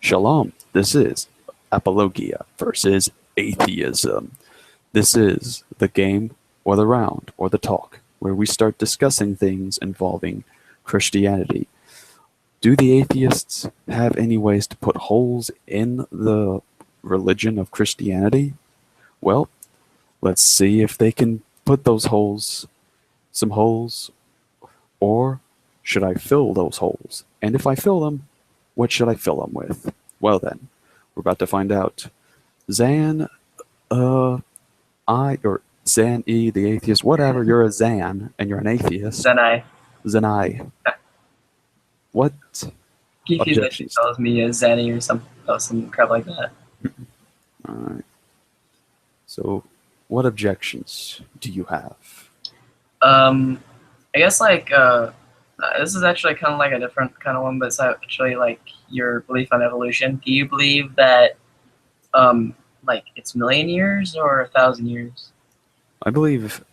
Shalom. This is Apologia versus Atheism. This is the game or the round or the talk where we start discussing things involving Christianity. Do the atheists have any ways to put holes in the religion of Christianity? Well, let's see if they can put those holes, some holes, or should I fill those holes? And if I fill them, what should I fill them with? Well then, we're about to find out. Zan, or Zan E, the atheist, whatever, you're a Zan, and you're an atheist. Zanai. Zanai. What Geeky objections? tells me a Zanny or some crap like that. Alright. So, what objections do you have? I guess this is actually kind of like a different kind of one, but it's actually like your belief on evolution. Do you believe that it's million years or 1,000 years? I believe,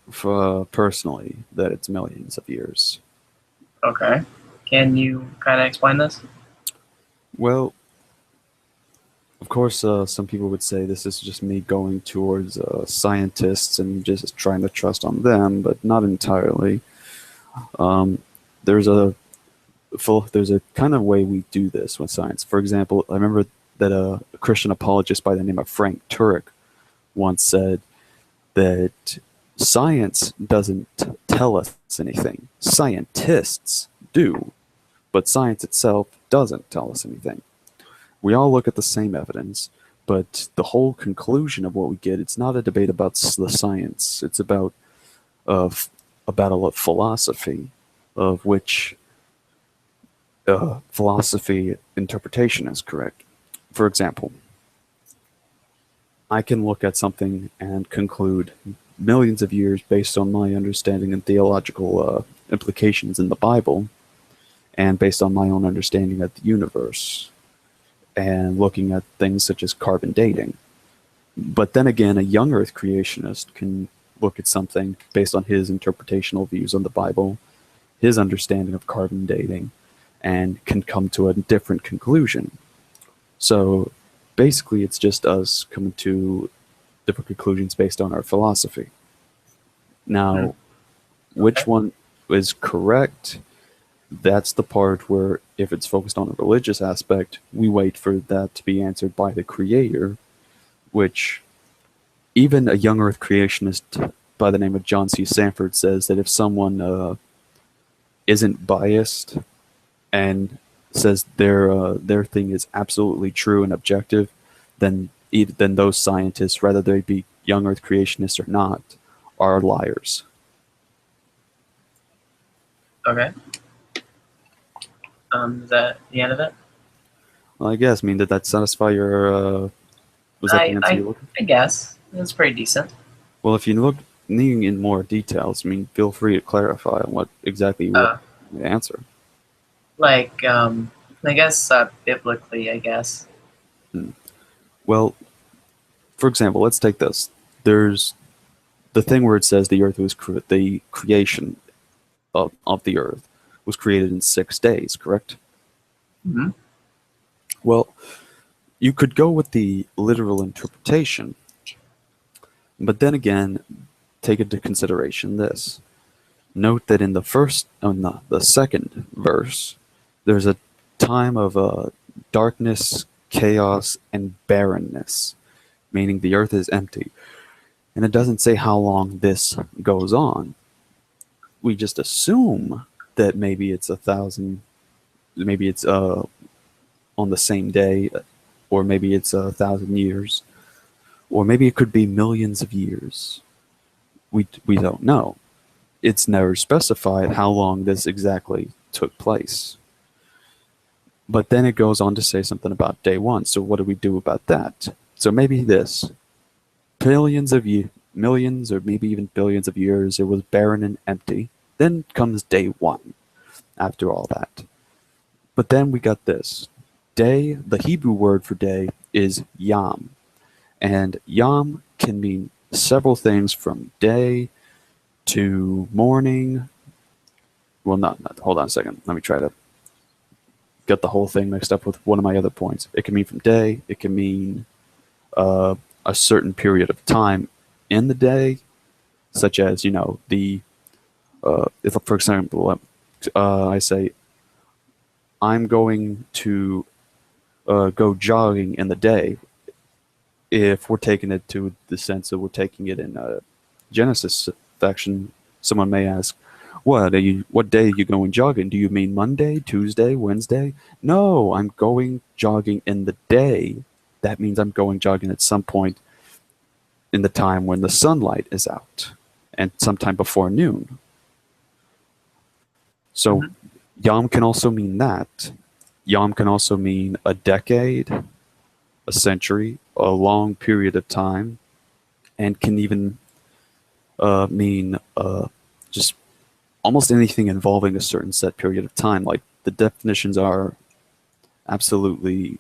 personally, that it's millions of years. Okay. Can you kind of explain this? Well, of course, some people would say this is just me going towards scientists and just trying to trust on them, but not entirely. There's a kind of way we do this with science. For example, I remember that a Christian apologist by the name of Frank Turek once said that science doesn't tell us anything. Scientists do, but science itself doesn't tell us anything. We all look at the same evidence, but the whole conclusion of what we get, it's not a debate about the science. It's about a battle of philosophy, of which philosophy interpretation is correct. For example, I can look at something and conclude millions of years based on my understanding and theological implications in the Bible, and based on my own understanding of the universe, and looking at things such as carbon dating. But then again, a young Earth creationist can look at something based on his interpretational views on the Bible, his understanding of carbon dating, and can come to a different conclusion. So basically, it's just us coming to different conclusions based on our philosophy. Now, which one is correct? That's the part where, if it's focused on a religious aspect, we wait for that to be answered by the Creator, which even a young Earth creationist by the name of John C. Sanford says that if someone isn't biased and says their thing is absolutely true and objective, then those scientists, whether they be young Earth creationists or not, are liars. Okay. Is that the end of it? Well, I guess. I mean, did that satisfy your? Was that the answer you looking for? I guess it's pretty decent. Well, if you look needing in more details, I mean, feel free to clarify on what exactly you want the answer. I guess biblically, I guess. Well, for example, let's take this. There's the thing where it says the Earth was the creation of the Earth was created in 6 days, correct? Mm-hmm. Well, you could go with the literal interpretation, but then again, take into consideration this. Note that in the second verse, there's a time of darkness, chaos, and barrenness, meaning the earth is empty. And it doesn't say how long this goes on. We just assume that maybe it's 1,000, maybe it's on the same day, or maybe it's 1,000 years, or maybe it could be millions of years. We don't know. It's never specified how long this exactly took place. But then it goes on to say something about day one. So what do we do about that? So maybe this. Millions, or maybe even billions of years, it was barren and empty. Then comes day one, after all that. But then we got this. Day, the Hebrew word for day is yom. And yom can mean several things, from day to morning. Well, not hold on a second. Let me try to get the whole thing mixed up with one of my other points. It can mean from day. It can mean a certain period of time in the day, such as the if for example I say I'm going to go jogging in the day. If we're taking it to the sense that we're taking it in Genesis section, someone may ask, what day are you going jogging? Do you mean Monday, Tuesday, Wednesday? No, I'm going jogging in the day. That means I'm going jogging at some point in the time when the sunlight is out and sometime before noon. So Yom can also mean that. Yom can also mean a decade, a century, a long period of time, and can even mean just almost anything involving a certain set period of time. Like the definitions are absolutely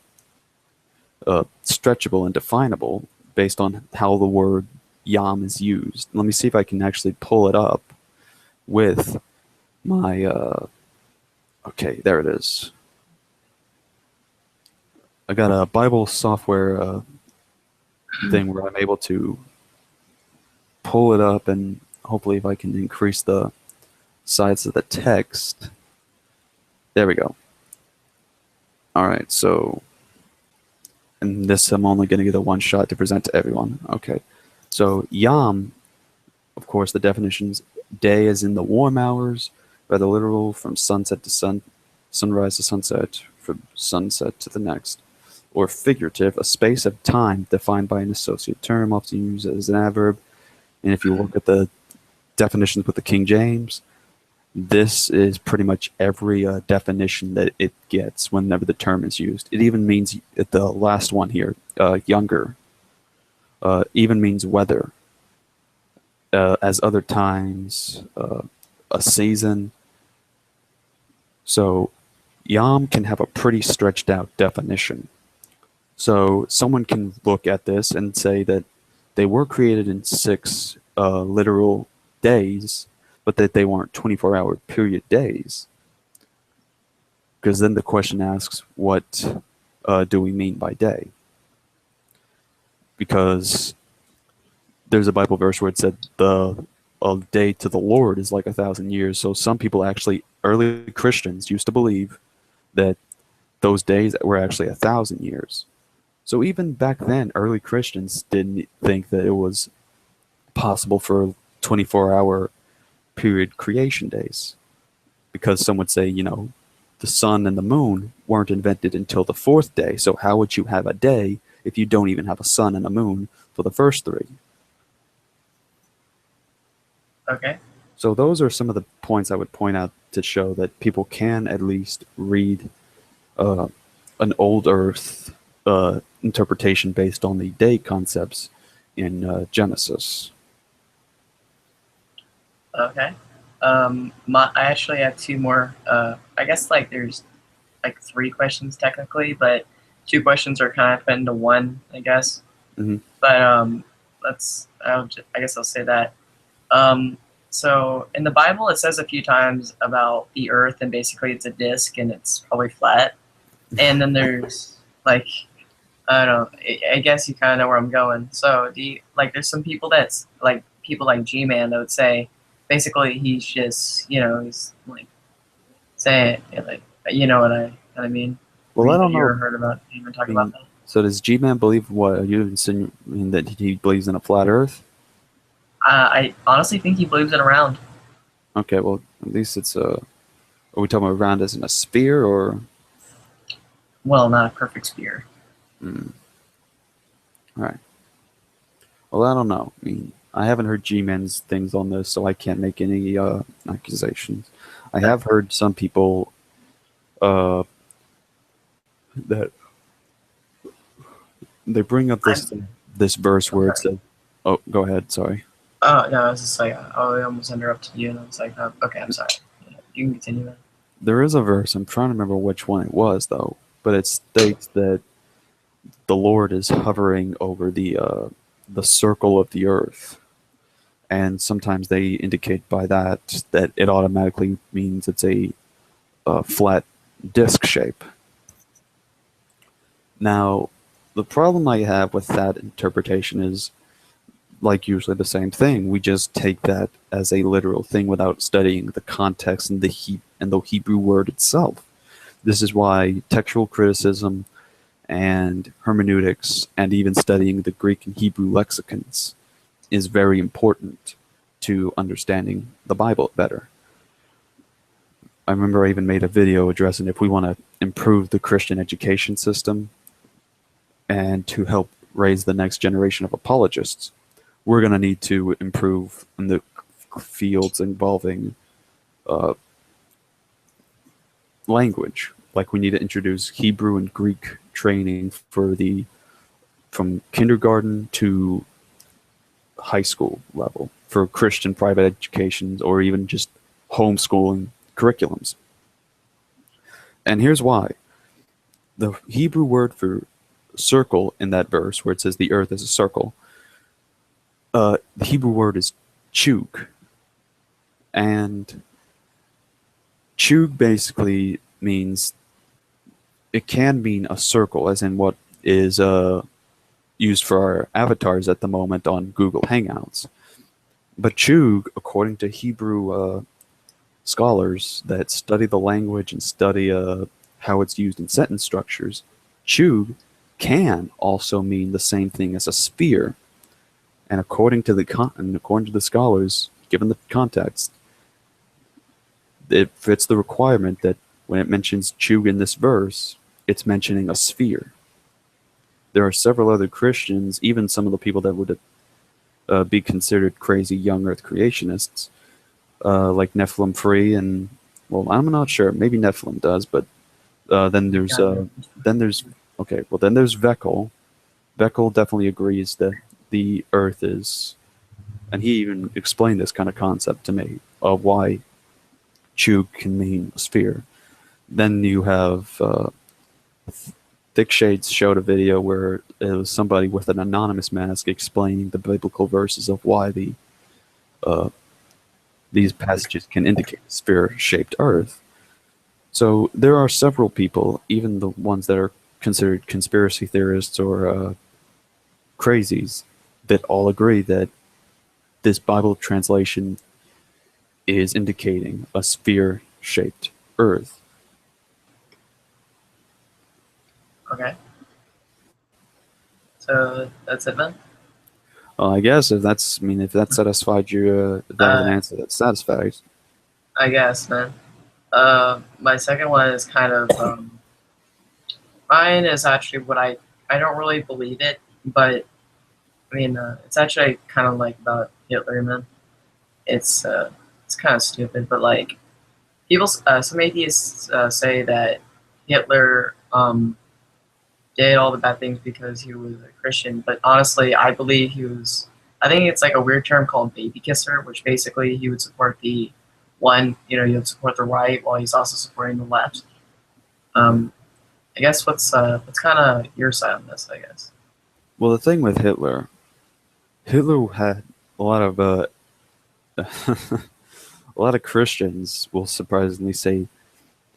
stretchable and definable based on how the word Yom is used. Let me see if I can actually pull it up with my okay, there it is. I got a Bible software thing where I'm able to pull it up, and hopefully if I can increase the size of the text. There we go. All right, so and this I'm only going to get a one shot to present to everyone. Okay, so Yom, of course, the definitions: day is in the warm hours, by the literal from sunset to sunrise to sunset, from sunset to the next. Or figurative, a space of time defined by an associate term, often used as an adverb. And if you look at the definitions with the King James, this is pretty much every definition that it gets whenever the term is used. It even means, the last one here, younger, even means weather, as other times, a season. So Yom can have a pretty stretched out definition. So someone can look at this and say that they were created in 6 literal days, but that they weren't 24-hour period days. Because then the question asks, what do we mean by day? Because there's a Bible verse where it said a day to the Lord is like 1,000 years. So some people actually, early Christians, used to believe that those days were actually 1,000 years. So even back then, early Christians didn't think that it was possible for 24-hour period creation days. Because some would say, the sun and the moon weren't invented until the 4th day. So how would you have a day if you don't even have a sun and a moon for the first 3? Okay. So those are some of the points I would point out to show that people can at least read an old Earth interpretation based on the day concepts in Genesis. Okay. I actually have 2 more. I guess there's 3 questions technically, but 2 questions are kind of put into one, I guess. Mm-hmm. But I guess I'll say that. So in the Bible, it says a few times about the Earth, and basically it's a disc and it's probably flat. And then there's I don't know. I guess you kind of know where I'm going. So there's some people that's people like G-Man that would say basically he's just he's saying you know what I mean. Well, I don't You know. ever heard about G-Man talking about that? So does G-Man believe what? Are you insinuating that he believes in a flat Earth? I honestly think he believes in a round. Okay, well, at least it's a... Are we talking about round as in a sphere, or... Well, not a perfect sphere. All right. Well, I don't know. I mean, I haven't heard G-Man's things on this, so I can't make any accusations. I have heard some people that they bring up this verse where it says... Oh, go ahead. Sorry. Oh, no, I was just I almost interrupted you, and I was like, oh, okay, I'm sorry. You can continue that. There is a verse, I'm trying to remember which one it was, though, but it states that the Lord is hovering over the circle of the earth. And sometimes they indicate by that it automatically means it's a flat disc shape. Now, the problem I have with that interpretation is, like usually the same thing. We just take that as a literal thing without studying the context and the Hebrew word itself. This is why textual criticism and hermeneutics and even studying the Greek and Hebrew lexicons is very important to understanding the Bible better. I remember I even made a video addressing if we want to improve the Christian education system and to help raise the next generation of apologists, we're going to need to improve in the fields involving language. Like we need to introduce Hebrew and Greek training from kindergarten to high school level for Christian private education or even just homeschooling curriculums. And here's why. The Hebrew word for circle in that verse, where it says the earth is a circle, the Hebrew word is chug. And chug basically means, it can mean a circle, as in what is used for our avatars at the moment on Google Hangouts. But chug, according to Hebrew scholars that study the language and study how it's used in sentence structures, chug can also mean the same thing as a sphere. And according to the scholars, given the context, it fits the requirement that when it mentions chug in this verse, it's mentioning a sphere. There are several other Christians, even some of the people that would be considered crazy young Earth creationists, like Nephilim Free, and well, I'm not sure. Maybe Nephilim does, but then there's Veckel. Veckel definitely agrees that the Earth is, and he even explained this kind of concept to me of why chug can mean a sphere. Then you have Thick Shades showed a video where it was somebody with an anonymous mask explaining the biblical verses of why these passages can indicate a sphere-shaped Earth. So there are several people, even the ones that are considered conspiracy theorists or crazies, that all agree that this Bible translation is indicating a sphere-shaped Earth. Okay. So that's it, man. I guess if that satisfied you, if that was an answer that satisfies. I guess, man. My second one is kind of mine is actually what I don't really believe it, but I mean it's actually kind of like about Hitler, man. It's kind of stupid, but like people, some atheists say that Hitler did all the bad things because he was a Christian, but honestly, I believe he was. I think it's like a weird term called baby kisser, which basically he would support the one, he would support the right while he's also supporting the left. I guess what's kind of your side on this? I guess. Well, the thing with Hitler had a lot of a lot of Christians will surprisingly say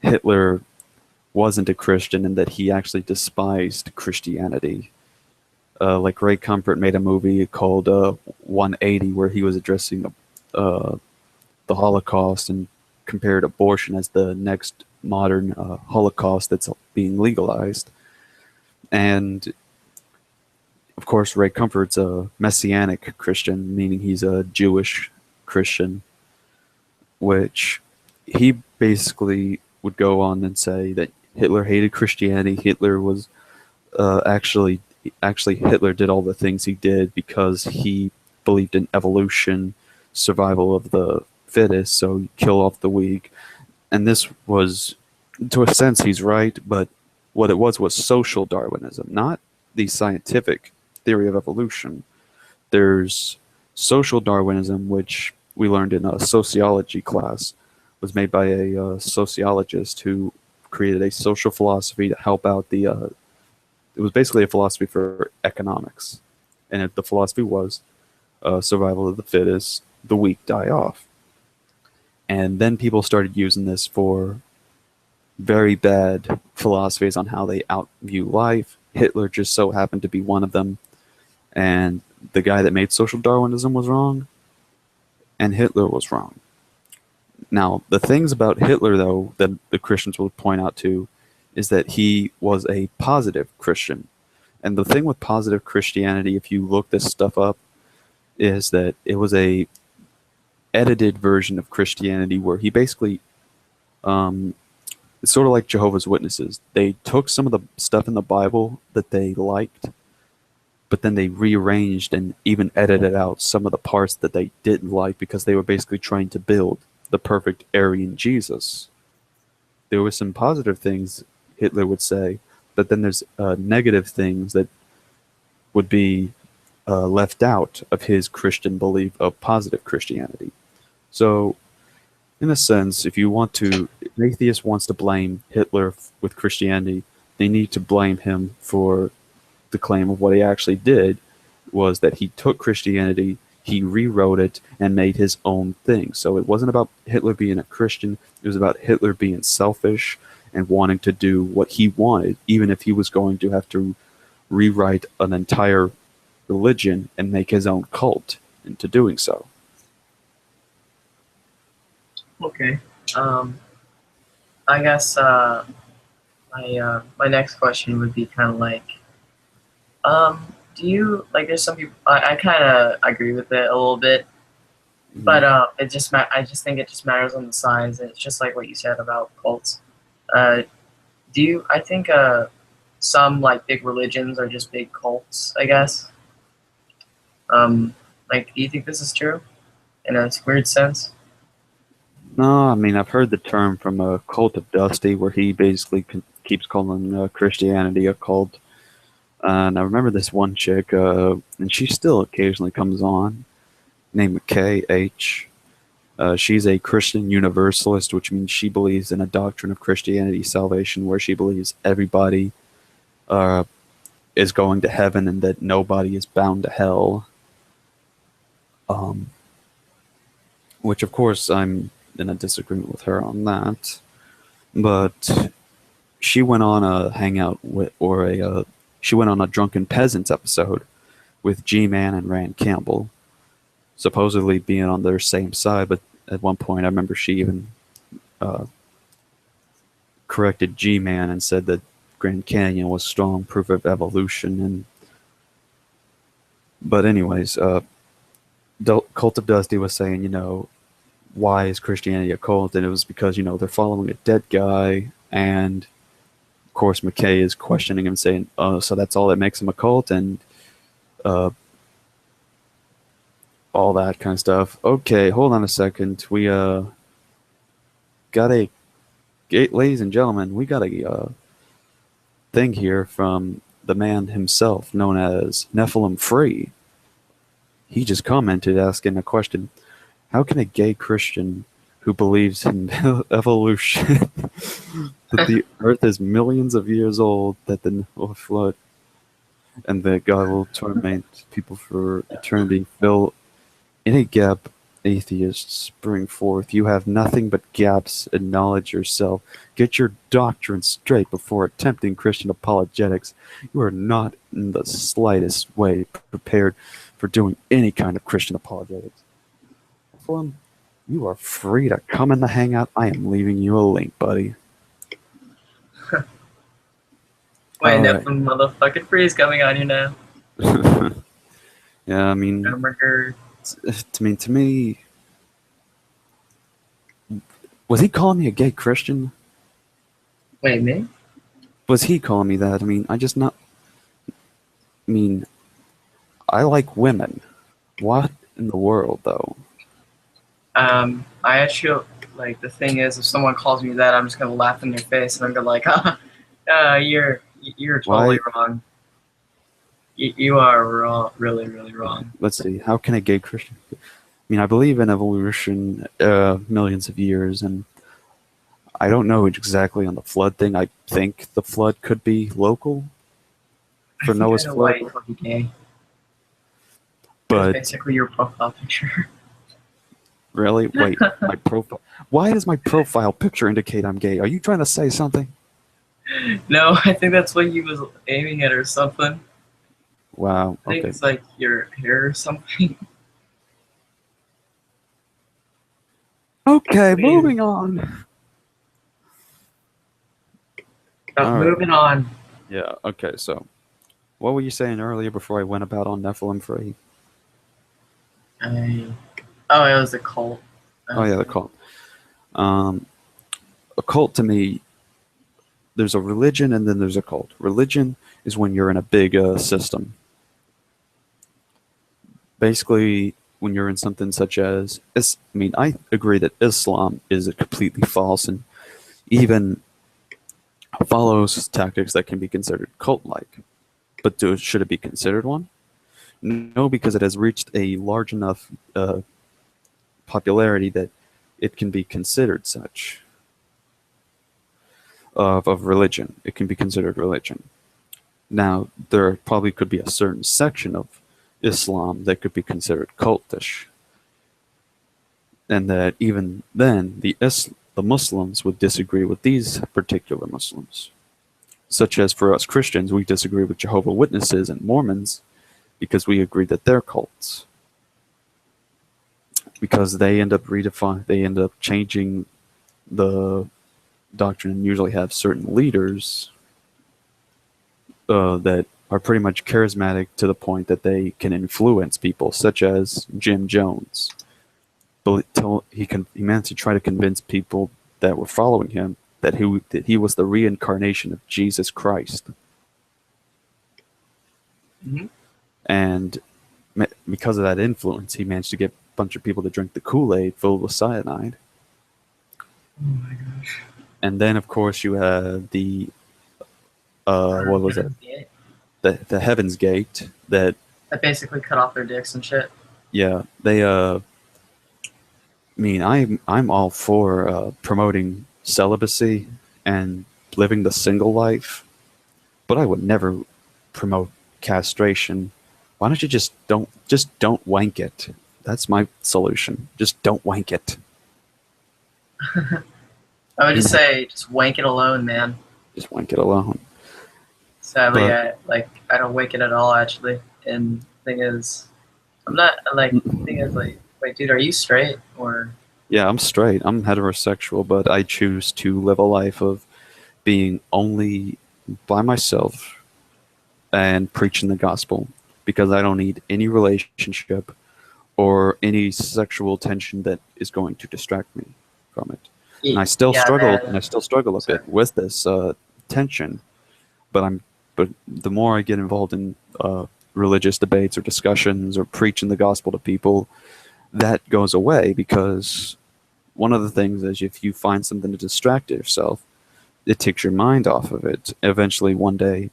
Hitler wasn't a Christian and that he actually despised Christianity. Like Ray Comfort made a movie called 180 where he was addressing the Holocaust and compared abortion as the next modern Holocaust that's being legalized. And of course, Ray Comfort's a Messianic Christian, meaning he's a Jewish Christian, which he basically would go on and say that Hitler hated Christianity. Hitler was actually Hitler did all the things he did because he believed in evolution, survival of the fittest, so you kill off the weak. And this was, to a sense, he's right, but what it was social Darwinism, not the scientific theory of evolution. There's social Darwinism, which we learned in a sociology class, was made by a sociologist who created a social philosophy to help out the it was basically a philosophy for economics, and the philosophy was survival of the fittest, the weak die off. And then people started using this for very bad philosophies on how they outview life. Hitler just so happened to be one of them, and the guy that made social Darwinism was wrong, and Hitler was wrong. Now, the things about Hitler, though, that the Christians will point out too, is that he was a positive Christian. And the thing with positive Christianity, if you look this stuff up, is that it was a edited version of Christianity where he basically, it's sort of like Jehovah's Witnesses. They took some of the stuff in the Bible that they liked, but then they rearranged and even edited out some of the parts that they didn't like because they were basically trying to build the perfect Aryan Jesus. There were some positive things Hitler would say, but then there's negative things that would be left out of his Christian belief of positive Christianity. So, in a sense, if an atheist wants to blame Hitler with Christianity, they need to blame him for the claim of what he actually did was that he took Christianity, he rewrote it, and made his own thing. So it wasn't about Hitler being a Christian, it was about Hitler being selfish and wanting to do what he wanted, even if he was going to have to rewrite an entire religion and make his own cult into doing so. Okay. I guess my next question would be kind of like, do you like? There's some people I kind of agree with it a little bit, but I just think it just matters on the size. It's just like what you said about cults. Do you? I think some like big religions are just big cults, I guess. Like, do you think this is true in a weird sense? No, I mean, I've heard the term from a cult of Dusty where he basically keeps calling Christianity a cult. And I remember this one chick, and she still occasionally comes on, named KH. She's a Christian universalist, which means she believes in a doctrine of Christianity salvation where she believes everybody is going to heaven and that nobody is bound to hell. Which, of course, I'm in a disagreement with her on that. But she went on a hangout with, she went on a Drunken Peasants episode with G-Man and Rand Campbell, supposedly being on their same side, but at one point I remember she even corrected G-Man and said that Grand Canyon was strong proof of evolution. But anyways, Cult of Dusty was saying, why is Christianity a cult? And it was because, they're following a dead guy, and of course McKay is questioning him, saying, oh, so that's all that makes him a cult, and all that kind of stuff. Okay, hold on a second. We got ladies and gentlemen, we got a thing here from the man himself, known as Nephilim Free. He just commented asking a question. How can a gay Christian who believes in evolution, that the earth is millions of years old, that the Noah will flood, and that God will torment people for eternity, fill any gap atheists spring forth? You have nothing but gaps. Acknowledge yourself. Get your doctrine straight before attempting Christian apologetics. You are not in the slightest way prepared for doing any kind of Christian apologetics. You are free to come in the hangout. I am leaving you a link, buddy. Wait, right. Motherfucking Free is coming on you now. Yeah, I mean, to me, was he calling me a gay Christian? Wait, me? Was he calling me that? I mean, I like women. What in the world, though? I actually, like, the thing is, if someone calls me that, I'm just gonna laugh in their face, and I'm gonna like, you're totally wrong. You are wrong, really, really wrong. Let's see. How can a gay Christian? I mean, I believe in evolution, millions of years, and I don't know exactly on the flood thing. I think the flood could be local for Noah's flood. Gay. But basically your profile picture. Really? Wait, my profile. Why does my profile picture indicate I'm gay? Are you trying to say something? No, I think that's what he was aiming at or something. Wow. I think Okay. it's like your hair or something. Okay. Please, Moving on. All right. moving on. Yeah. Okay. So, what were you saying earlier before I went about on Nephilim free? Oh, it was a cult. Oh yeah, the cult. Um, a cult to me, there's a religion and then there's a cult. Religion is when you're in a big system. Basically, when you're in something such as, I agree that Islam is completely false and even follows tactics that can be considered cult-like. But should it be considered one? No, because it has reached a large enough popularity that it can be considered such of religion. It can be considered religion. Now, there probably could be a certain section of Islam that could be considered cultish, and that even then, the Muslims would disagree with these particular Muslims. Such as for us Christians, we disagree with Jehovah's Witnesses and Mormons because we agree that they're cults. Because they end up changing the doctrine and usually have certain leaders that are pretty much charismatic to the point that they can influence people, such as Jim Jones. But he managed to try to convince people that were following him that he was the reincarnation of Jesus Christ. Mm-hmm. And because of that influence, he managed to get a bunch of people to drink the Kool-Aid filled with cyanide. Oh my gosh. And then, of course, you have the what was it? The Heaven's Gate that basically cut off their dicks and shit. yeah, they I'm all for promoting celibacy and living the single life, but I would never promote castration. Why don't you just don't wank it? That's my solution. Just don't wank it. I would just say, just wank it alone, man. Just wank it alone. Sadly, But I don't wank it at all, actually. And the thing is, I'm not like. The thing is, like, wait, dude, are you straight or? yeah, I'm straight. I'm heterosexual, but I choose to live a life of being only by myself and preaching the gospel because I don't need any relationship or any sexual tension that is going to distract me from it. And I still struggle a bit with this tension, but the more I get involved in religious debates or discussions or preaching the gospel to people, that goes away because one of the things is if you find something to distract yourself, it takes your mind off of it. Eventually, one day,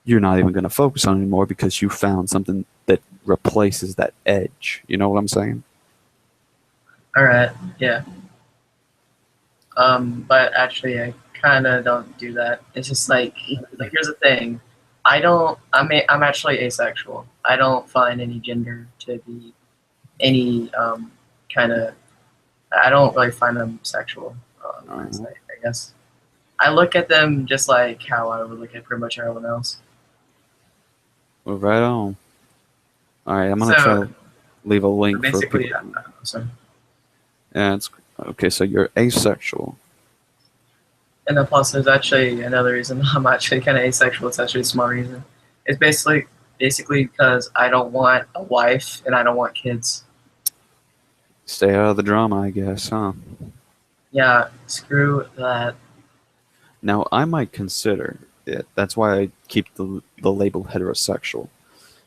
you're not even going to focus on it anymore because you found something that replaces that edge. You know what I'm saying? All right, yeah. But actually, I kind of don't do that. It's just like here's the thing. I'm actually asexual. I don't find any gender to be any kind of. I don't really find them sexual. I guess I look at them just like how I would look at pretty much everyone else. Well, right on. All right, I'm gonna try to leave a link for people. Yeah, it's okay. So you're asexual. And then plus, there's actually another reason I'm actually kind of asexual. It's actually a smart reason. It's basically because I don't want a wife and I don't want kids. Stay out of the drama, I guess, huh? Yeah, screw that. Now, I might consider it. That's why I keep the label heterosexual.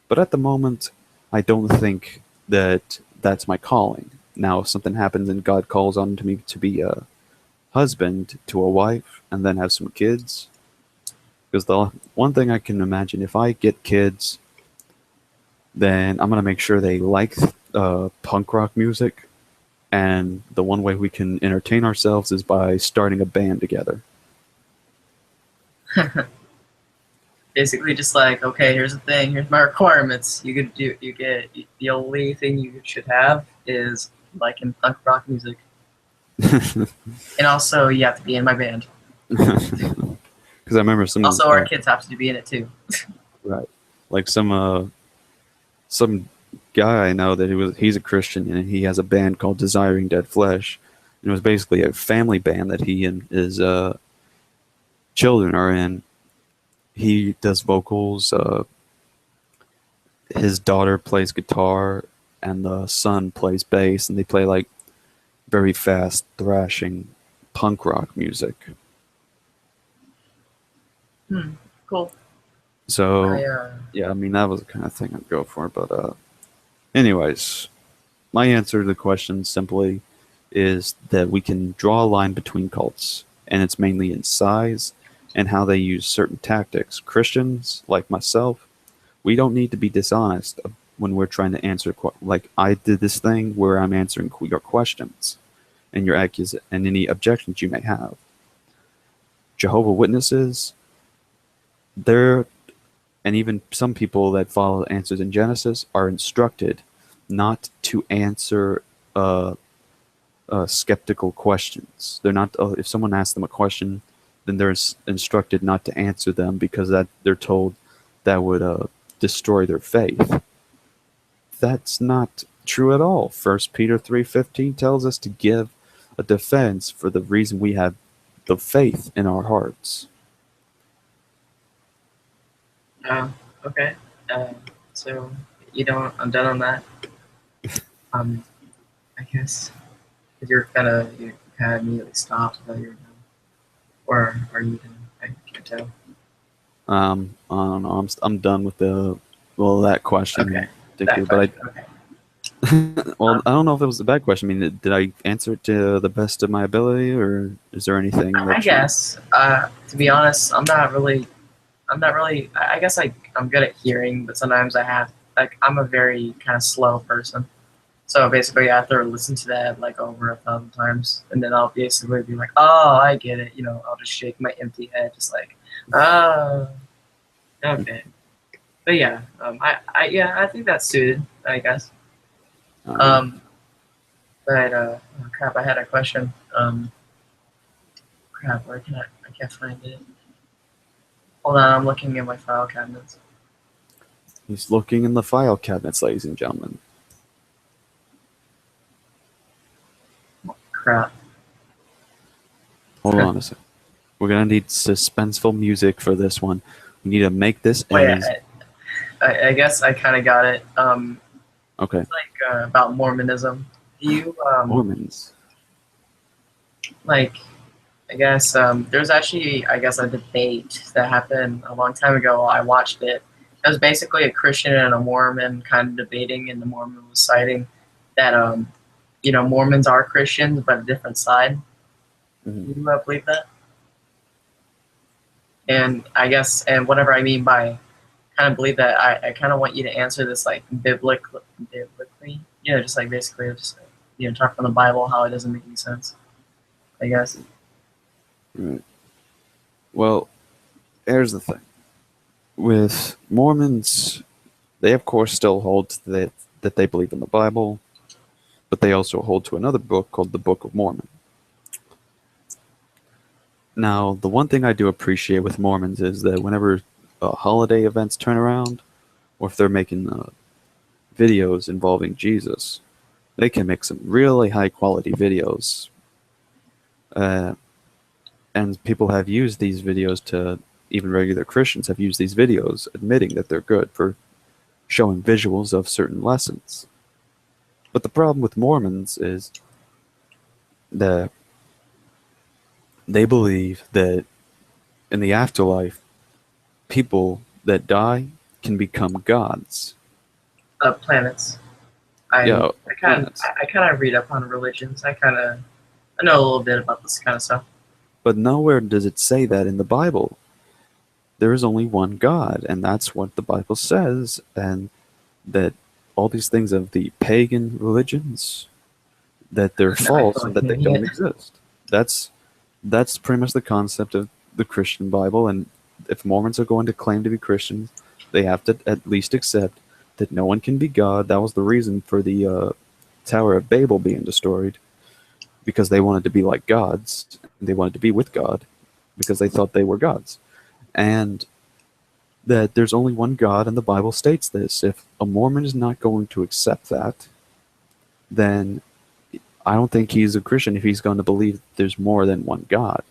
But at the moment, I don't think that that's my calling. Now, if something happens and God calls on to me to be a husband to a wife and then have some kids, because the one thing I can imagine, if I get kids, then I'm going to make sure they like punk rock music. And the one way we can entertain ourselves is by starting a band together. Basically, just like, okay, here's the thing. Here's my requirements. The only thing you should have is like in punk rock music. And also, you have to be in my band. Because I remember some Also, our kids have to be in it too. right, like some guy I know that he's a Christian and he has a band called Desiring Dead Flesh, and it was basically a family band that he and his children are in. He does vocals. His daughter plays guitar, and the son plays bass, and they play like very fast, thrashing punk rock music. Cool. So, I, yeah, I mean, that was the kind of thing I'd go for. But, anyways, my answer to the question simply is that we can draw a line between cults, and it's mainly in size and how they use certain tactics. Christians, like myself, we don't need to be dishonest when we're trying to answer. Like, I did this thing where I'm answering your questions and your and any objections you may have. Jehovah's Witnesses, they're and even some people that follow answers in Genesis are instructed not to answer skeptical questions. They're not. If someone asks them a question, then they're instructed not to answer them because that they're told that would destroy their faith. That's not true at all. 1 Peter 3:15 tells us to give a defense for the reason we have the faith in our hearts. Okay. So I'm done on that. I guess you kind of immediately stopped. I thought you were done, or are you done? I can't tell. I don't know. I'm done with that question. Okay. Well, I don't know if it was a bad question. I mean, did I answer it to the best of my ability, or is there anything? I guess. To be honest, I'm not really. I guess I'm good at hearing, but sometimes I'm a very kind of slow person. So basically, I have to listen to that like over 1,000 times, and then I'll basically be like, "Oh, I get it." I'll just shake my empty head, just like, "Oh, okay." But yeah, I think that's suited, I guess. But crap, I had a question. Crap, where can I can't find it. Hold on, I'm looking in my file cabinets. He's looking in the file cabinets, ladies and gentlemen. Crap. Hold on a second. We're gonna need suspenseful music for this one. We need to make this Wait, I guess I kind of got it. Okay. It's like about Mormonism. Do you Mormons? Like, I guess there's actually a debate that happened a long time ago. I watched it. It was basically a Christian and a Mormon kind of debating, and the Mormon was citing that Mormons are Christians but a different side. Mm-hmm. Do you believe that? And I guess, and whatever I mean by kind of believe that, I kind of want you to answer this like biblically, just like basically just talk from the Bible how it doesn't make any sense, I guess. Right. Well, here's the thing. With Mormons, they of course still hold to that they believe in the Bible, but they also hold to another book called the Book of Mormon. Now, the one thing I do appreciate with Mormons is that whenever holiday events turn around, or if they're making videos involving Jesus, they can make some really high-quality videos. And people have used these videos to, even regular Christians have used these videos admitting that they're good for showing visuals of certain lessons. But the problem with Mormons is that they believe that in the afterlife, people that die can become gods. Planets. I kind of read up on religions. I know a little bit about this kind of stuff. But nowhere does it say that in the Bible. There is only one God, and that's what the Bible says, and that all these things of the pagan religions, that they're false and that they don't exist. That's pretty much the concept of the Christian Bible, and if Mormons are going to claim to be Christians, they have to at least accept that no one can be God. That was the reason for the Tower of Babel being destroyed because they wanted to be like gods. They wanted to be with God because they thought they were gods. And that there's only one God, and the Bible states this. If a Mormon is not going to accept that, then I don't think he's a Christian if he's going to believe there's more than one God.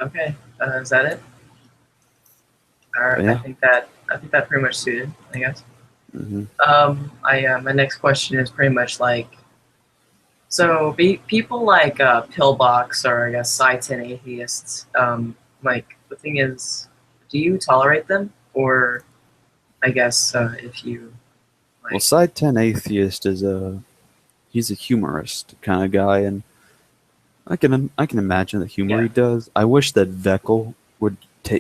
Okay, is that it? All right, Yeah. I think that pretty much suited, I guess. Hmm. My next question is pretty much like, so people like Pillbox or I guess Satan atheists. Like the thing is, do you tolerate them, or I guess if you Well, like, Side 10 Atheist he's a humorist kind of guy, and I can imagine the humor yeah, he does. I wish that Veckel would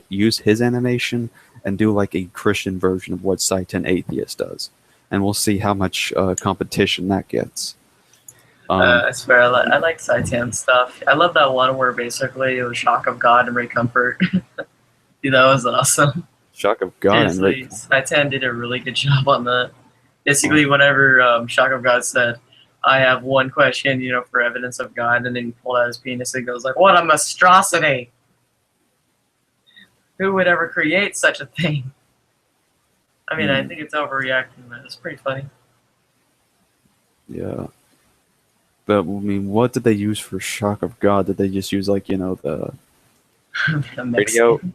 use his animation and do like a Christian version of what Side 10 Atheist does, and we'll see how much competition that gets. I swear I like Satan stuff. I love that one where basically it was shock of God and Ray Comfort. Dude, that was awesome. Shock of God and Rick. Seriously, Satan did a really good job on that. Basically, whenever Shock of God said, "I have one question, for evidence of God," and then he pulled out his penis and goes like, "What a monstrosity! Who would ever create such a thing?" I mean, I think it's overreacting, but it's pretty funny. Yeah. But I mean, what did they use for Shock of God? Did they just use like the A radio, Mexican.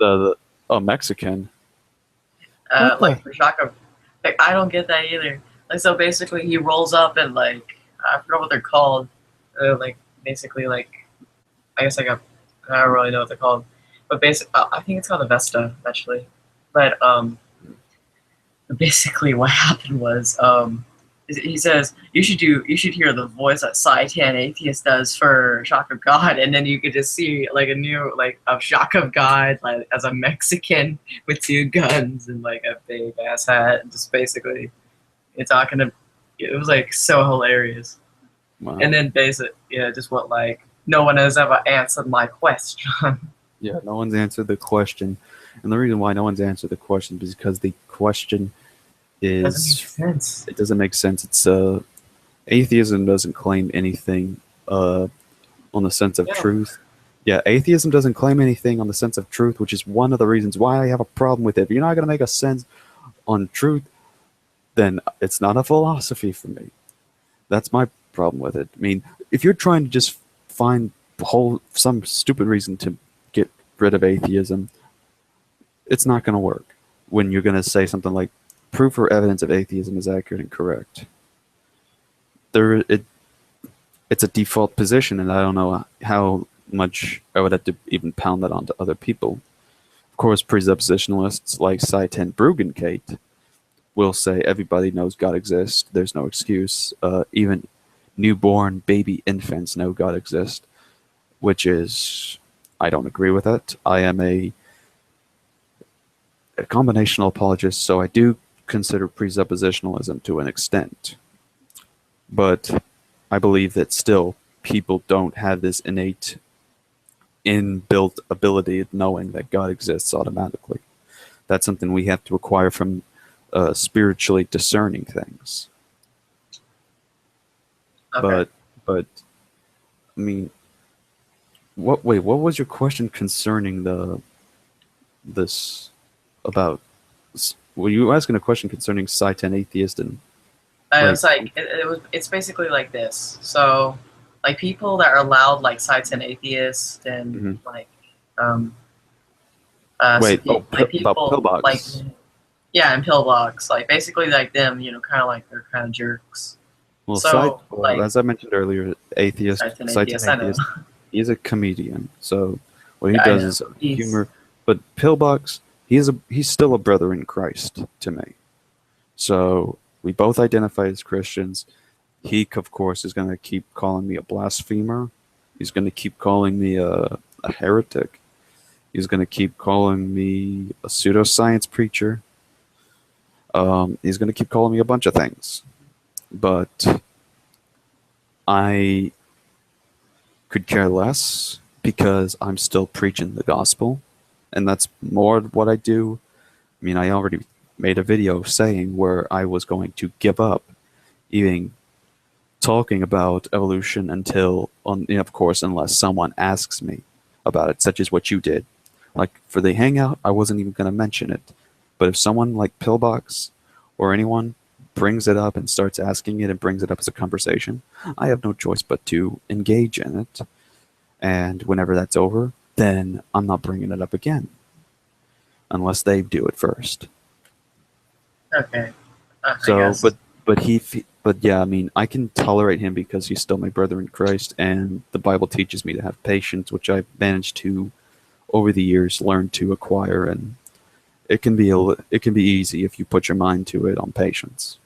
the Mexican? What the? Like for Shock of, like I don't get that either. Like so, basically, he rolls up and like I forgot what they're called. Like basically, like I guess I don't really know what they're called, but I think it's called a Vesta actually. But basically, what happened was he says you should hear the voice that Saitan Atheist does for Shock of God, and then you could just see like a new like of Shock of God like as a Mexican with two guns and like a big ass hat, and just basically it's talking to. It was like so hilarious, Wow. and then just what like no one has ever answered my question. Yeah, no one's answered the question, and the reason why no one's answered the question is because the question It doesn't make is sense. it doesn't make sense. It's atheism doesn't claim anything on the sense of Yeah. truth. Yeah, atheism doesn't claim anything on the sense of truth, which is one of the reasons why I have a problem with it. If you're not going to make a sense on truth, then it's not a philosophy for me. That's my problem with it. I mean, if you're trying to just find some stupid reason to get rid of atheism, it's not going to work. When you're going to say something like proof or evidence of atheism is accurate and correct, it's a default position, and I don't know how much I would have to even pound that onto other people. Of course, presuppositionalists like Saitan Bruggencate will say everybody knows God exists. There's no excuse. Even newborn baby infants know God exists, which is, I don't agree with that. I am a combinational apologist, so I do consider presuppositionalism to an extent. But I believe that still people don't have this innate inbuilt ability of knowing that God exists automatically. That's something we have to acquire from spiritually discerning things. Okay. But I mean, what was your question concerning this about? Were you asking a question concerning Satan Atheist and It's like it's basically like this. So, like people that are allowed like Satan Atheist and Mhm. like Wait, like about people like pillbox. yeah, and pillbox like basically like them, kind of like they're kind of jerks. Well, So like as I mentioned earlier, Satan Satan Atheist, I know. Atheist, he's a comedian. So what he Yeah, I does know. is He's humor. But Pillbox, he's still a brother in Christ to me. So we both identify as Christians. He, of course, is going to keep calling me a blasphemer. He's going to keep calling me a heretic. He's going to keep calling me a pseudoscience preacher. He's going to keep calling me a bunch of things. But I could care less because I'm still preaching the gospel, and that's more what I do. I mean, I already made a video saying where I was going to give up even talking about evolution until, of course, unless someone asks me about it, such as what you did. Like for the hangout, I wasn't even going to mention it. But if someone like Pillbox or anyone brings it up and starts asking it and brings it up as a conversation, I have no choice but to engage in it. And whenever that's over, then I'm not bringing it up again. Unless they do it first. Okay. I So, guess. but yeah, I mean, I can tolerate him because he's still my brother in Christ, and the Bible teaches me to have patience, which I've managed to, over the years, learn to acquire, and it can be easy if you put your mind to it on patience.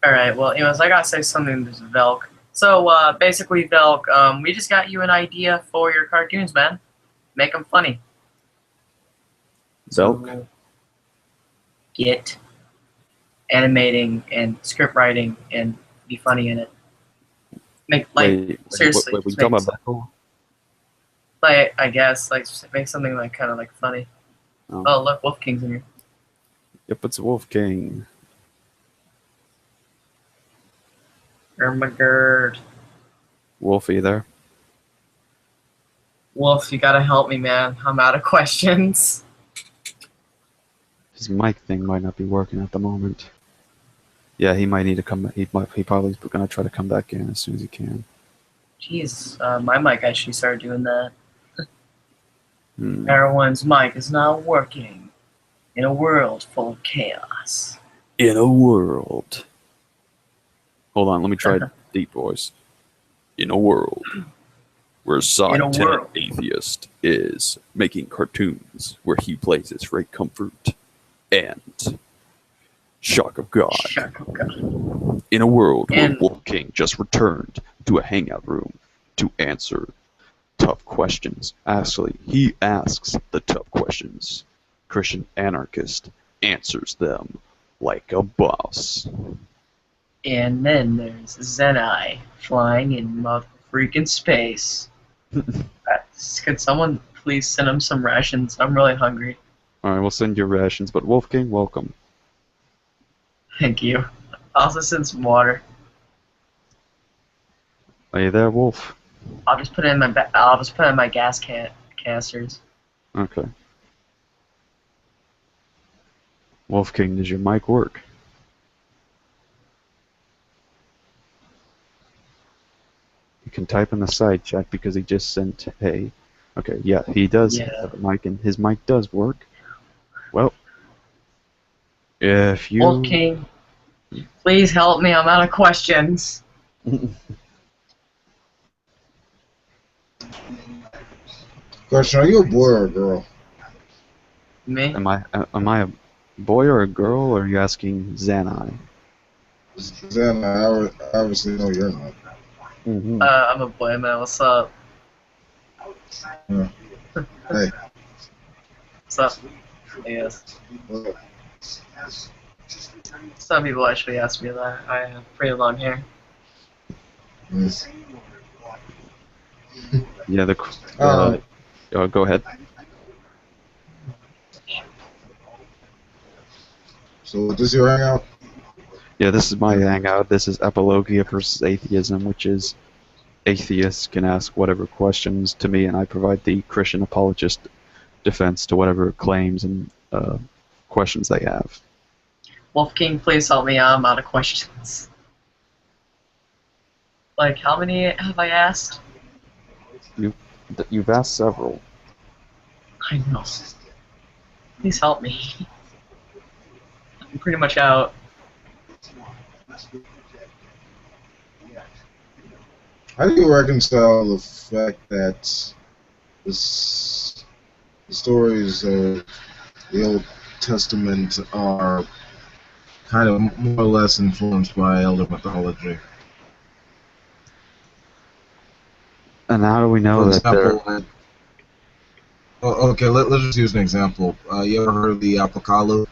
All right. Well, anyways, I gotta say something to Velk. So basically, Velk, we just got you an idea for your cartoons, man. Make them funny. Velk? So, get animating and script writing and be funny in it. Make seriously. Wait, were you talking about Velk? Like I guess make something like kind of like funny. Oh look, Wolf King's in here. Yep, it's Wolf King. Ermagerd. Wolfie there. Wolf, you gotta help me, man. I'm out of questions. His mic thing might not be working at the moment. Yeah, he might need to come. He probably is gonna try to come back in as soon as he can. Jeez, my mic actually started doing that. Everyone's mic is not working in a world full of chaos. In a world. Hold on, let me try deep voice. In a world where scientific atheist is making cartoons where he places Ray Comfort and Shock of God. Shock of God. In a world where Wolf King just returned to a hangout room to answer tough questions. Actually, he asks the tough questions. Christian anarchist answers them like a boss. And then there's Zenai flying in freaking space. Could someone please send him some rations? I'm really hungry. Alright, we'll send you rations, but Wolf King, welcome. Thank you. Also send some water. Are you there, Wolf? I'll just put it in my gas canisters. Okay. Wolf King, does your mic work? You can type in the side chat because he just sent hey. Okay, yeah, he does have a mic, and his mic does work. Well, if you... Wolf King, please help me. I'm out of questions. Question: are you a boy or a girl? Me? Am I a boy or a girl, or are you asking Zanai? Zanai, I obviously know you're not. I'm a boy, man. What's up? Yeah. Hey. What's up? Yes. Some people actually ask me that. I have pretty long hair. Yes. Yeah, go ahead. So this your hangout? Yeah, this is my hangout. This is Apologia versus Atheism, which is atheists can ask whatever questions to me, and I provide the Christian apologist defense to whatever claims and questions they have. Wolf King, please help me. I'm out of questions. Like, how many have I asked? You've asked several. I know. Please help me. I'm pretty much out. How do you reconcile the fact that the stories of the Old Testament are kind of more or less influenced by elder mythology? And how do we know For that example, they're... okay, let's just use an example. You ever heard of the Apocalo?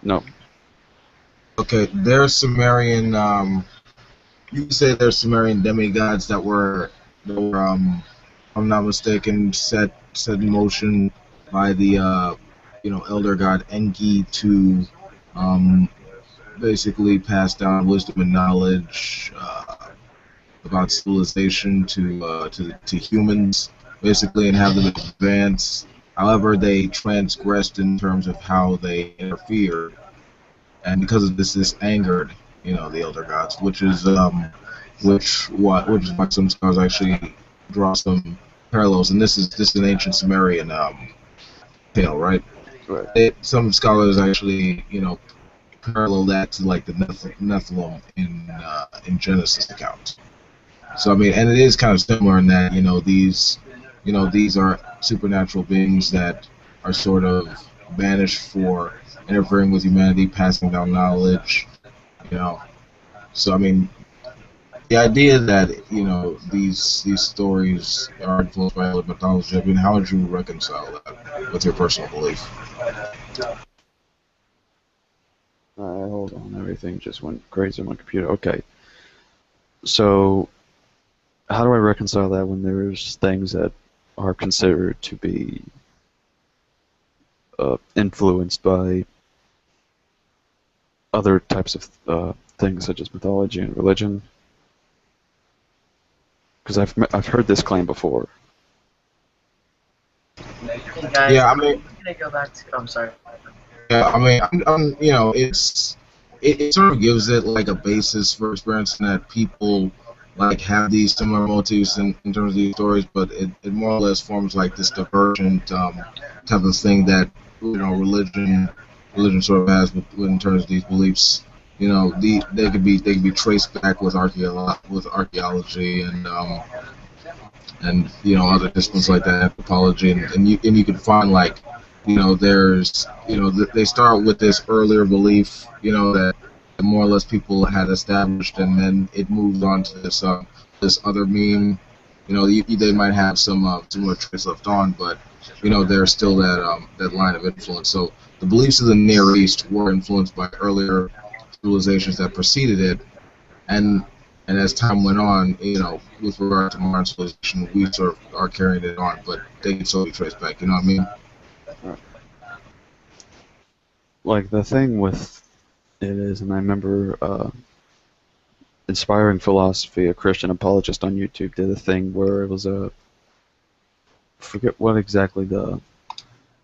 No. Okay, there's Sumerian. You could say there's Sumerian demigods that were, if I'm not mistaken, set in motion by the elder god Enki to um, basically pass down wisdom and knowledge about civilization to humans, basically, and have them advance. However, they transgressed in terms of how they interfered, and because of this angered, the elder gods, which is why some scholars actually draw some parallels. And this is an ancient Sumerian tale, right? Right. Some scholars actually, parallel that to like the Nephilim in Genesis accounts. So I mean, and it is kind of similar in that these are supernatural beings that are sort of banished for interfering with humanity, passing down knowledge. You know, so I mean, the idea that these stories are influenced by other mythology. I mean, how would you reconcile that with your personal belief? Alright, hold on. Everything just went crazy on my computer. Okay. So, how do I reconcile that when there's things that are considered to be influenced by other types of things such as mythology and religion? Because I've heard this claim before. Hey guys, Yeah, I I'm mean, gonna go back to. I'm sorry. yeah, I mean, it sort of gives it like a basis for experiencing that people like have these similar motifs in terms of these stories, but it more or less forms like this divergent type of thing that religion sort of has in terms of these beliefs. They could be traced back with archaeology and other disciplines like that, Apologia, and you can find like there's they start with this earlier belief that more or less people had established, and then it moves on to this other meme. They might have some more trace left on, but there's still that line of influence. So the beliefs of the Near East were influenced by earlier civilizations that preceded it, and as time went on, with regard to modern civilization, we sort of are carrying it on, but they can still be traced back. You know what I mean? Like, the thing with it is, and I remember Inspiring Philosophy, a Christian apologist on YouTube, did a thing where it was forget what exactly the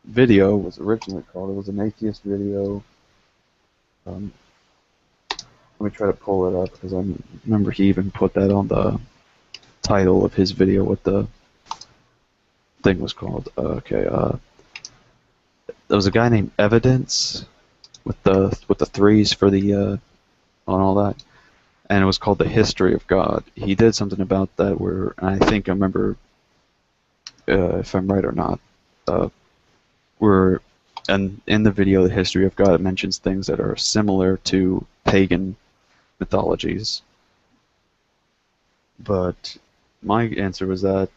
video was originally called. It was an atheist video. Let me try to pull it up because I remember he even put that on the title of his video, what the thing was called. There was a guy named Evidence with the threes for the on all that, and it was called The History of God. He did something about that where, and I think I remember, if I'm right or not, where and in the video The History of God it mentions things that are similar to pagan mythologies. But my answer was that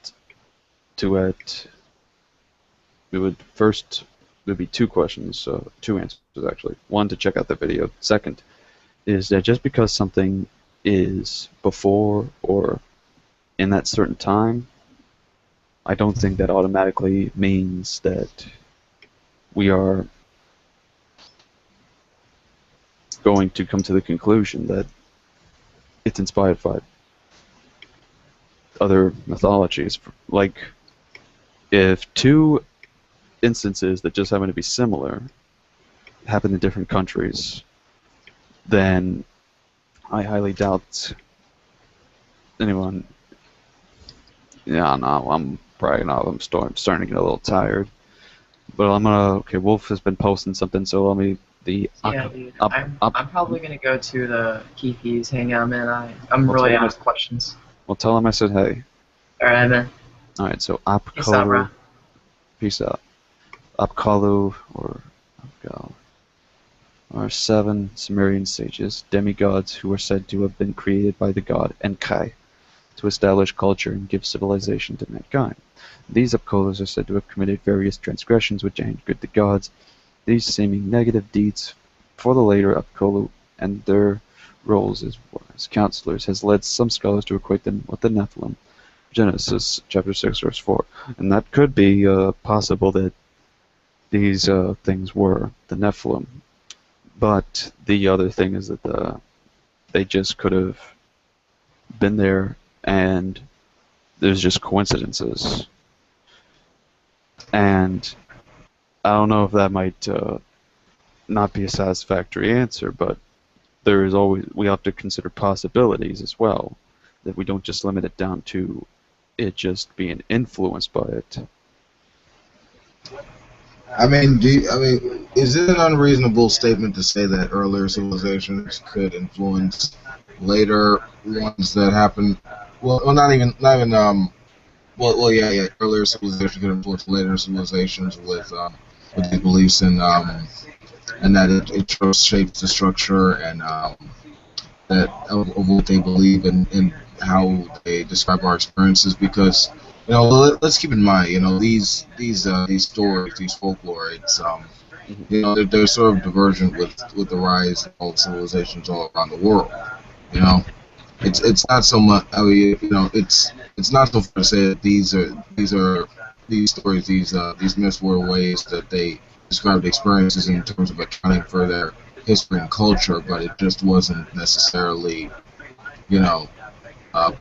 it would be two questions, two answers actually. One, to check out the video. Second is that just because something is before or in that certain time, I don't think that automatically means that we are going to come to the conclusion that it's inspired by other mythologies. Like, if two instances that just happen to be similar happen in different countries, then I highly doubt anyone. Yeah, no, I'm probably not. I'm starting to get a little tired. But okay, Wolf has been posting something, so let me. Yeah, dude. I'm probably gonna go to the Kiki's hangout, man. I'm really out of questions. Well, tell him I said hey. Alright, man. Alright, so Peace out, bro. Peace out. Apkalu, or Apkal, are 7 Sumerian sages, demigods who are said to have been created by the god Enkai to establish culture and give civilization to mankind. These Apkalus are said to have committed various transgressions which angered the gods. These seeming negative deeds for the later Apkallu and their roles as counselors has led some scholars to equate them with the Nephilim. Genesis chapter 6 verse 4. And that could be possible that these things were the Nephilim. But the other thing is that they just could have been there, and there's just coincidences. And I don't know if that might not be a satisfactory answer, but there is always, we have to consider possibilities as well, that we don't just limit it down to it just being influenced by it. I mean, is it an unreasonable statement to say that earlier civilizations could influence later ones that happen? Well, yeah. Earlier civilizations could influence later civilizations with the beliefs and that it shapes the structure and that of what they believe and how they describe our experiences. Because let's keep in mind, these stories, these folklore, it's they're sort of divergent with the rise of all civilizations all around the world. You know, it's not so much. I mean, it's not so fair to say that these stories, these myths were ways that they described experiences in terms of accounting for their history and culture, but it just wasn't necessarily,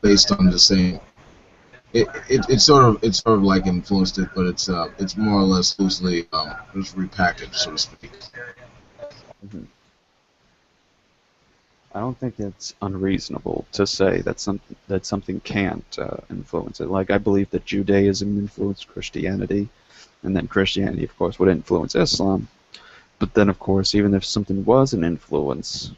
based on the same. It's sort of like influenced it, but it's more or less loosely just repackaged, so to speak. Mhm. I don't think it's unreasonable to say that something can't influence it. Like, I believe that Judaism influenced Christianity, and then Christianity, of course, would influence Islam. But then, of course, even if something was an influence,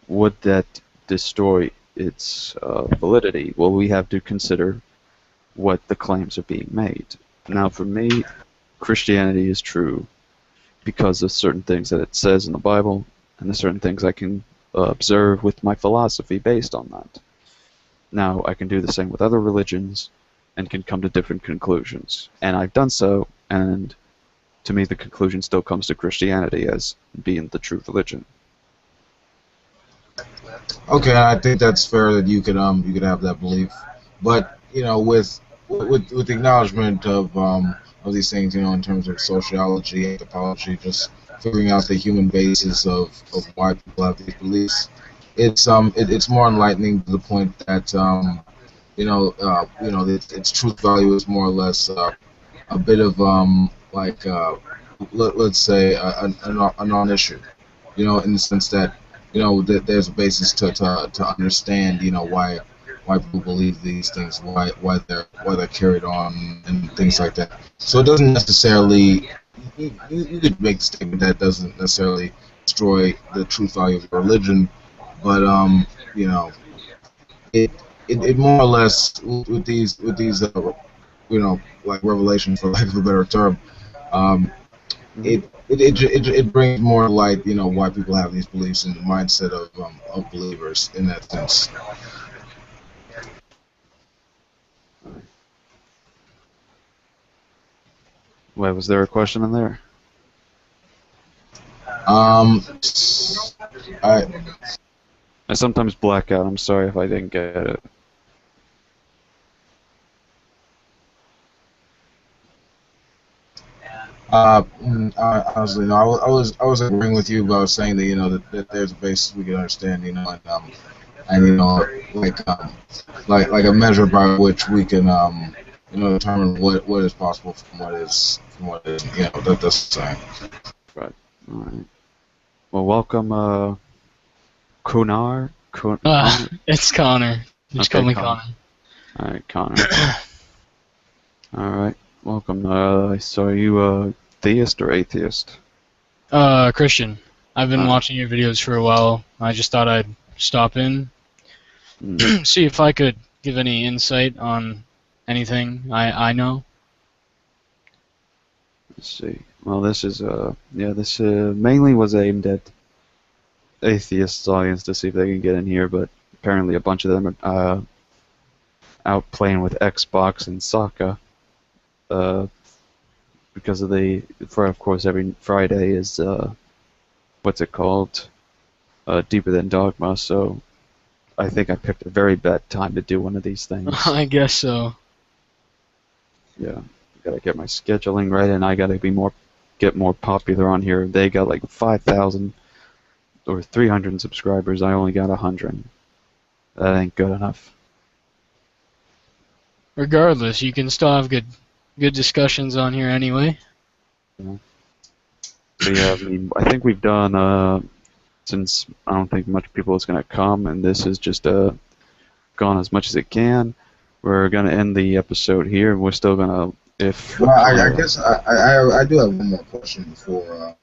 would that destroy its validity? Well, we have to consider what the claims are being made. Now, for me, Christianity is true because of certain things that it says in the Bible, and the certain things I can observe with my philosophy based on that. Now, I can do the same with other religions and can come to different conclusions. And I've done so, and to me the conclusion still comes to Christianity as being the true religion. Okay, I think that's fair that you could have that belief, but with the acknowledgement of these things, in terms of sociology, anthropology, just figuring out the human basis of why people have these beliefs, it's more enlightening to the point that its truth value is more or less a bit of let's say a non-issue, in the sense that that there's a basis to understand why people believe these things, why they're carried on and things like that. So it doesn't necessarily, you could make the statement that it doesn't necessarily destroy the truth value of religion, but it it more or less with these like revelations, for lack of a better term, um, it brings more light, why people have these beliefs and the mindset of believers in that sense. Wait, was there a question in there? I I sometimes black out. I'm sorry if I didn't get it. Honestly, no. I was agreeing with you, but I was saying that that there's a basis we can understand, and like a measure by which we can determine what is possible from what isn't. That's the same. Right. All right. Well, welcome, Kunar. It's Connor. Just Okay, call me Connor. Connor. All right, Connor. All right. Welcome. So are you theist or atheist? Christian. I've been watching your videos for a while. I just thought I'd stop in, see if I could give any insight on anything I know. Let's see. Well, this is this mainly was aimed at atheists' audience to see if they can get in here, but apparently a bunch of them are out playing with Xbox and soccer. Because of course every Friday is what's it called? Deeper Than Dogma. So I think I picked a very bad time to do one of these things. I guess so. Yeah, gotta get my scheduling right, and I gotta be more get more popular on here. They got like 5,000 or 300 subscribers. I only got 100. That ain't good enough. Regardless, you can still have good discussions on here anyway. Yeah. But yeah, I mean, I think we've done, since I don't think much people is going to come, and this is just gone as much as it can, we're going to end the episode here, and we're still going to, if... Well, I guess I do have one more question before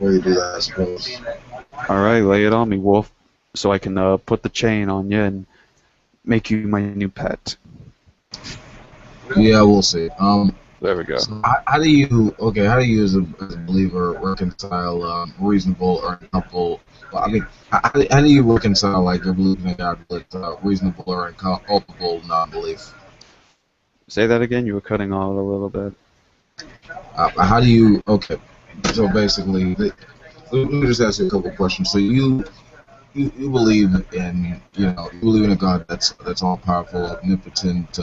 you do that, I suppose. Alright, lay it on me, Wolf, so I can put the chain on you and make you my new pet. Yeah, we'll see. There we go. So how do you as a believer reconcile reasonable or uncomfortable? Well, I mean, how do you reconcile like your belief in God with reasonable or uncomfortable non-belief? Say that again. You were cutting out a little bit. How do you? Okay, so basically, let me just ask you a couple questions. So you believe in you believe in a God that's all powerful, omnipotent,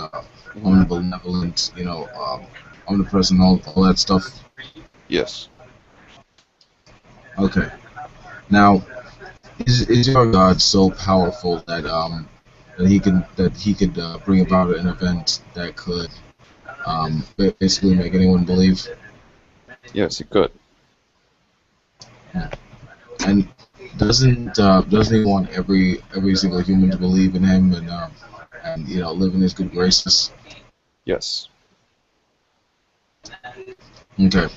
omnibenevolent, omnipresent, all that stuff. Yes. Okay. Now, is your God so powerful that he could bring about an event that could basically make anyone believe? Yes, it could. And doesn't he want every single human to believe in him and live in his good graces? Yes. Okay.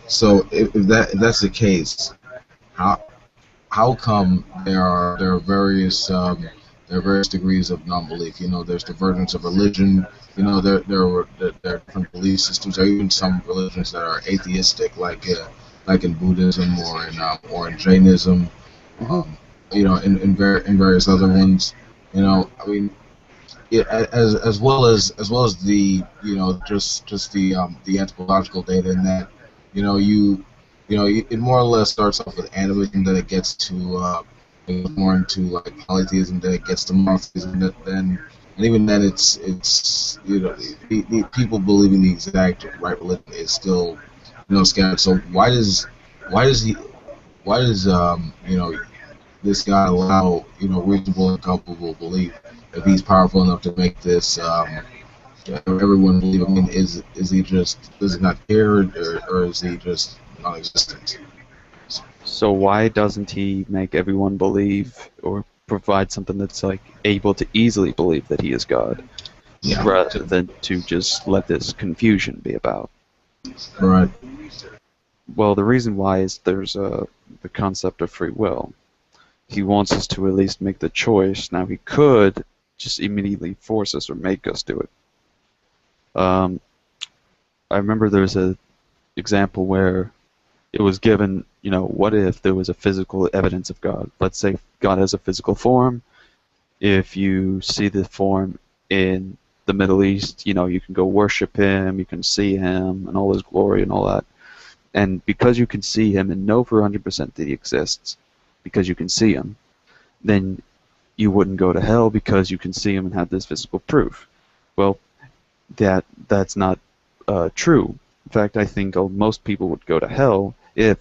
So if that's the case, how come there are various degrees of non-belief? There's divergence of religion. There are different belief systems. There are even some religions that are atheistic, like in Buddhism or in Jainism. In various other ones. I mean, as well as the just the anthropological data in that it more or less starts off with animism, then it gets to more into like polytheism, then it gets to monotheism, and even then it's the people believing the exact right religion is still scattered. So why does this guy allow reasonable and culpable belief if he's powerful enough to make this everyone believe? I mean, is he just does he not care, or is he just non-existent? So why doesn't he make everyone believe or provide something that's like able to easily believe that he is God, rather than to just let this confusion be about? Right. Well, the reason why is there's the concept of free will. He wants us to at least make the choice. Now, he could just immediately force us or make us do it. I remember there was an example where it was given, what if there was a physical evidence of God? Let's say God has a physical form. If you see the form in the Middle East, you can go worship him, you can see him and all his glory and all that. And because you can see him and know for 100% that he exists, because you can see him, then you wouldn't go to hell because you can see him and have this physical proof. Well, that's not true. In fact, I think most people would go to hell if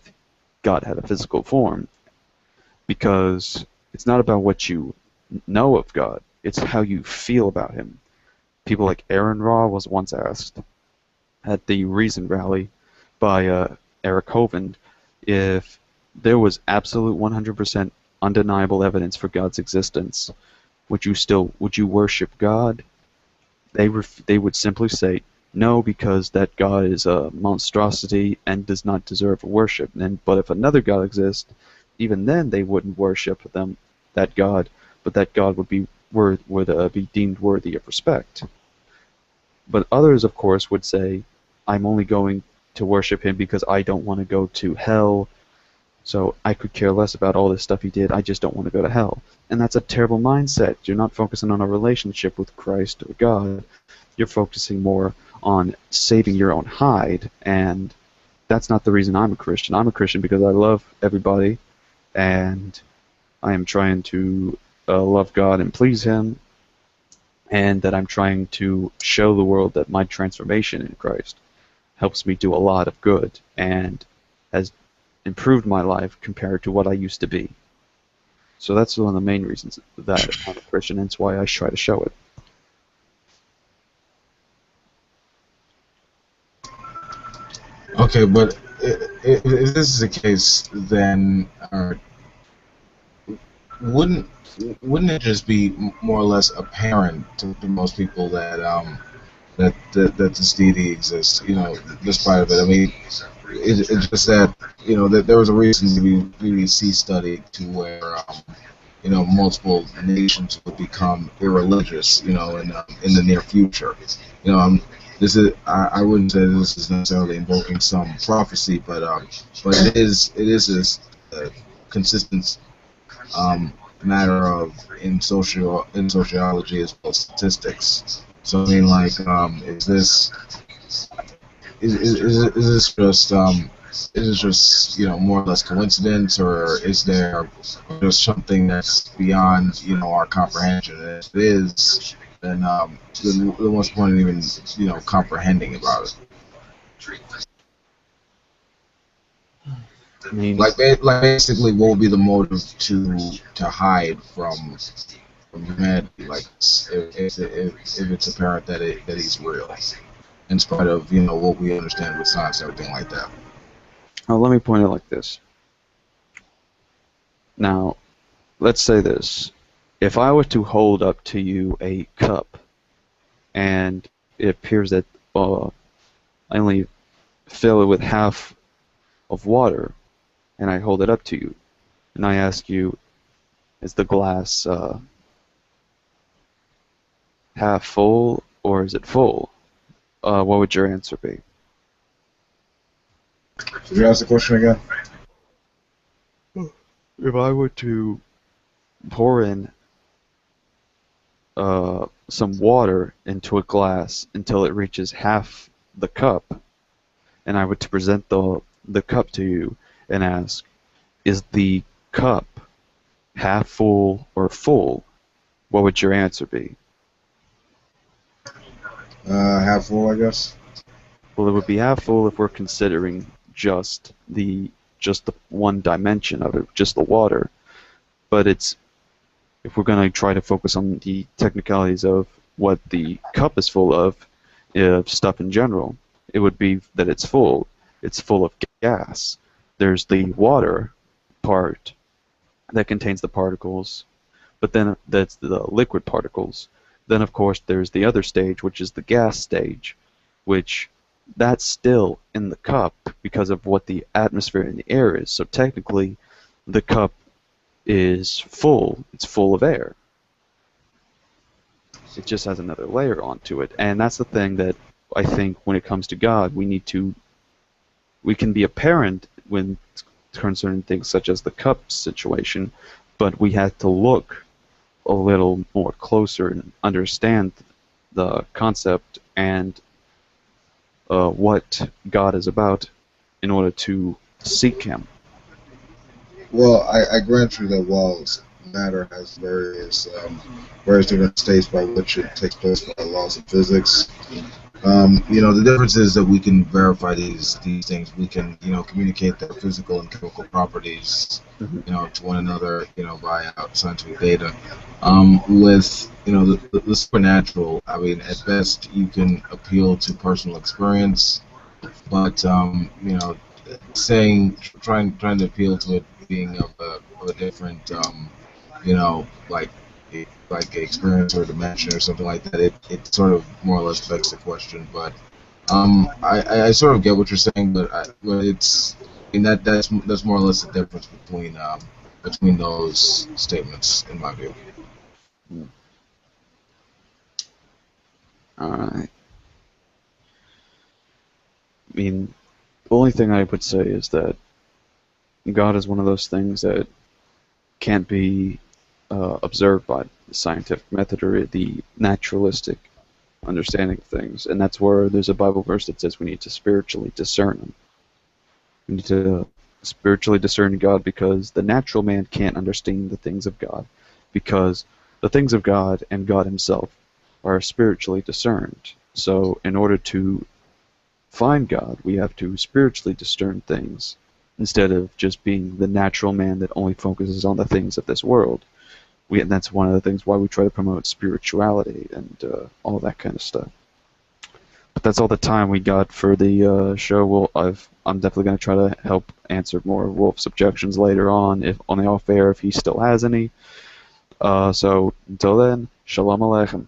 God had a physical form, because it's not about what you know of God, it's how you feel about him. People like Aaron Ra was once asked at the Reason Rally by Eric Hovind if there was absolute 100% undeniable evidence for God's existence, would you worship God? They would simply say no, because that God is a monstrosity and does not deserve worship. But if another God exists, even then they wouldn't worship that God, but that God would be deemed worthy of respect. But others, of course, would say, I'm only going to worship him because I don't want to go to hell. So I could care less about all this stuff he did. I just don't want to go to hell. And that's a terrible mindset. You're not focusing on a relationship with Christ or God. You're focusing more on saving your own hide. And that's not the reason I'm a Christian. I'm a Christian because I love everybody, and I am trying to love God and please him, and that I'm trying to show the world that my transformation in Christ helps me do a lot of good. And has improved my life compared to what I used to be. So that's one of the main reasons that I'm a Christian, and it's why I try to show it. Okay, but if this is the case, then wouldn't wouldn't it just be more or less apparent to most people that that this deity exists? You know, despite of it. I mean, it's just that that there was a recent BBC study to where multiple nations would become irreligious, in the near future. This is I wouldn't say this is necessarily invoking some prophecy, but it is this consistent matter of in sociology as well as statistics. So I mean, like, is this just more or less coincidence, or is there just something that's beyond our comprehension? And if it is, then what's the point in even comprehending about it? I mean, Like basically, what would be the motive to hide from humanity? Like, if it's apparent that he's real, in spite of what we understand with science and everything like that. let me point it like this. Now, let's say this. If I were to hold up to you a cup, and it appears that I only fill it with half of water, and I hold it up to you, and I ask you, is the glass half full or is it full? What would your answer be? Could you ask the question again? If I were to pour in some water into a glass until it reaches half the cup, and I were to present the cup to you and ask, is the cup half full or full? What would your answer be? Half full, I guess. Well, it would be half full if we're considering just the one dimension of it, just the water. But if we're going to try to focus on the technicalities of what the cup is full of stuff in general, it would be that it's full. It's full of gas. There's the water part that contains the particles, but then that's the liquid particles. Then, of course, there's the other stage, which is the gas stage, which that's still in the cup because of what the atmosphere and the air is. So technically, the cup is full. It's full of air. It just has another layer onto it. And that's the thing that I think when it comes to God, we can be apparent when concerning things such as the cup situation, but we have to look a little more closer and understand the concept and what God is about in order to seek Him. Well, I grant you that while matter has various different states by which it takes place by the laws of physics, the difference is that we can verify these things. We can communicate their physical and chemical properties to one another via scientific data. With the supernatural, I mean, at best you can appeal to personal experience, but trying to appeal to it being of a different like experience or dimension or something like that, it sort of more or less begs the question. But I sort of get what you're saying, but that's more or less the difference between those statements in my view. Alright. I mean, the only thing I would say is that God is one of those things that can't be observed by the scientific method or the naturalistic understanding of things. And that's where there's a Bible verse that says we need to spiritually discern them. We need to spiritually discern God because the natural man can't understand the things of God, because the things of God and God Himself are spiritually discerned. So in order to find God, we have to spiritually discern things instead of just being the natural man that only focuses on the things of this world. And that's one of the things why we try to promote spirituality and all that kind of stuff. But that's all the time we got for the show. I'm definitely going to try to help answer more of Wolf's objections later on, if on the off air, if he still has any. So until then, Shalom Aleichem.